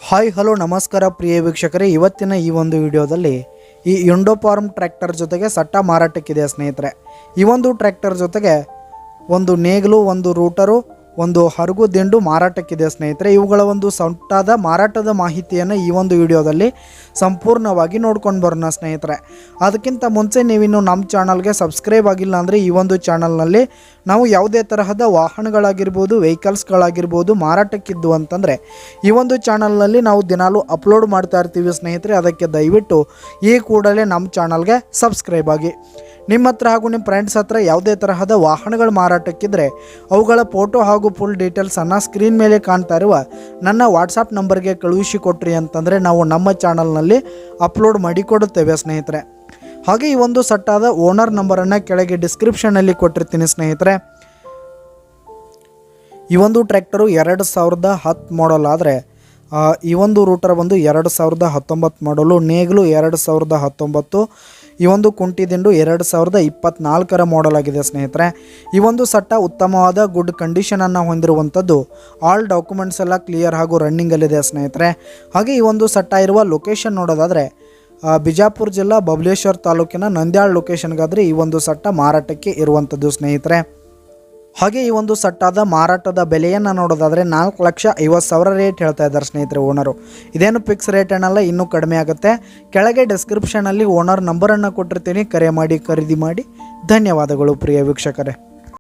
Hi hello ನಮಸ್ಕಾರ ಪ್ರಿಯ ವೀಕ್ಷಕರೇ, ಇವತ್ತಿನ ಈ ಒಂದು ವಿಡಿಯೋದಲ್ಲಿ ಈ ಎಂಡೋಫಾರ್ಮ್ ಟ್ರ್ಯಾಕ್ಟರ್ ಜೊತೆಗೆ ಸಟ್ಟ ಮಾರಾಟಕ್ಕಿದೆ ಸ್ನೇಹಿತರೆ. ಈ ಒಂದು ಟ್ರ್ಯಾಕ್ಟರ್ ಜೊತೆಗೆ ಒಂದು ನೇಗಿಲು, ಒಂದು ರೂಟರು, ಒಂದು ಹರಗು ದಿಂಡು ಮಾರಾಟಕ್ಕಿದೆ ಸ್ನೇಹಿತರೆ. ಇವುಗಳ ಒಂದು ಸಟ್ಟಾದ ಮಾರಾಟದ ಮಾಹಿತಿಯನ್ನು ಈ ಒಂದು ವಿಡಿಯೋದಲ್ಲಿ ಸಂಪೂರ್ಣವಾಗಿ ನೋಡ್ಕೊಂಡು ಬರೋಣ ಸ್ನೇಹಿತರೆ. ಅದಕ್ಕಿಂತ ಮುಂಚೆ ನೀವಿನ್ನು ನಮ್ಮ ಚಾನಲ್ಗೆ ಸಬ್ಸ್ಕ್ರೈಬ್ ಆಗಿಲ್ಲ ಅಂದರೆ ಈ ಒಂದು ಚಾನಲ್ನಲ್ಲಿ ನಾವು ಯಾವುದೇ ತರಹದ ವಾಹನಗಳಾಗಿರ್ಬೋದು, ವೆಹಿಕಲ್ಸ್ಗಳಾಗಿರ್ಬೋದು ಮಾರಾಟಕ್ಕಿದ್ದು ಅಂತಂದರೆ ಈ ಒಂದು ಚಾನಲ್ನಲ್ಲಿ ನಾವು ದಿನಾಲೂ ಅಪ್ಲೋಡ್ ಮಾಡ್ತಾ ಇರ್ತೀವಿ ಸ್ನೇಹಿತರೆ. ಅದಕ್ಕೆ ದಯವಿಟ್ಟು ಈ ಕೂಡಲೇ ನಮ್ಮ ಚಾನಲ್ಗೆ ಸಬ್ಸ್ಕ್ರೈಬ್ ಆಗಿ. ನಿಮ್ಮ ಹತ್ರ ಹಾಗೂ ನಿಮ್ಮ ಫ್ರೆಂಡ್ಸ್ ಹತ್ರ ಯಾವುದೇ ತರಹದ ವಾಹನಗಳು ಮಾರಾಟಕ್ಕಿದ್ರೆ ಅವುಗಳ ಫೋಟೋ ಹಾಗೂ ಫುಲ್ ಡೀಟೇಲ್ಸನ್ನು ಸ್ಕ್ರೀನ್ ಮೇಲೆ ಕಾಣ್ತಾ ಇರುವ ನನ್ನ ವಾಟ್ಸಪ್ ನಂಬರ್ಗೆ ಕಳುಹಿಸಿ ಕೊಟ್ರಿ ಅಂತಂದರೆ ನಾವು ನಮ್ಮ ಚಾನಲ್ನಲ್ಲಿ ಅಪ್ಲೋಡ್ ಮಾಡಿಕೊಡುತ್ತೇವೆ ಸ್ನೇಹಿತರೆ. ಹಾಗೆ ಈ ಒಂದು ಸಟ್ಟಾದ ಓನರ್ ನಂಬರನ್ನು ಕೆಳಗೆ ಡಿಸ್ಕ್ರಿಪ್ಷನಲ್ಲಿ ಕೊಟ್ಟಿರ್ತೀನಿ ಸ್ನೇಹಿತರೆ. ಈ ಒಂದು ಟ್ರ್ಯಾಕ್ಟರು 2010 ಮಾಡಲ್ ಆದರೆ ಈ ಒಂದು ರೂಟರ್ ಬಂದು 2019 ಮಾಡಲು, ನೇಗಿಲು 2019, ಈ ಒಂದು ಕುಂಟಿ ದಿಂಡು 2024 ಮಾಡಲ್ ಆಗಿದೆ ಸ್ನೇಹಿತರೆ. ಈ ಒಂದು ಸಟ್ಟ ಉತ್ತಮವಾದ ಗುಡ್ ಕಂಡೀಷನನ್ನು ಹೊಂದಿರುವಂಥದ್ದು. ಆಲ್ ಡಾಕ್ಯುಮೆಂಟ್ಸ್ ಎಲ್ಲ ಕ್ಲಿಯರ್ ಹಾಗೂ ರನ್ನಿಂಗಲ್ಲಿದೆ ಸ್ನೇಹಿತರೆ. ಹಾಗೆ ಈ ಒಂದು ಸಟ್ಟ ಇರುವ ಲೊಕೇಶನ್ ನೋಡೋದಾದರೆ ಬಿಜಾಪುರ ಜಿಲ್ಲಾ ಬಬಲೇಶ್ವರ ತಾಲೂಕಿನ ನಂದ್ಯಾಳ ಲೊಕೇಶನ್ಗಾದರೆ ಈ ಒಂದು ಸಟ್ಟ ಮಾರಾಟಕ್ಕೆ ಇರುವಂಥದ್ದು ಸ್ನೇಹಿತರೆ. ಹಾಗೆ ಈ ಒಂದು ಸಟ್ಟಾದ ಮಾರಾಟದ ಬೆಲೆಯನ್ನು ನೋಡೋದಾದರೆ 4,50,000 ರೇಟ್ ಹೇಳ್ತಾ ಇದ್ದಾರೆ ಸ್ನೇಹಿತರೆ ಓನರು. ಇದೇನು ಫಿಕ್ಸ್ ರೇಟ್ ಏನಲ್ಲ, ಇನ್ನೂ ಕಡಿಮೆ ಆಗುತ್ತೆ. ಕೆಳಗೆ ಡಿಸ್ಕ್ರಿಪ್ಷನಲ್ಲಿ ಓನರ್ ನಂಬರನ್ನು ಕೊಟ್ಟಿರ್ತೀನಿ, ಕರೆ ಮಾಡಿ ಖರೀದಿ ಮಾಡಿ. ಧನ್ಯವಾದಗಳು ಪ್ರಿಯ ವೀಕ್ಷಕರೇ.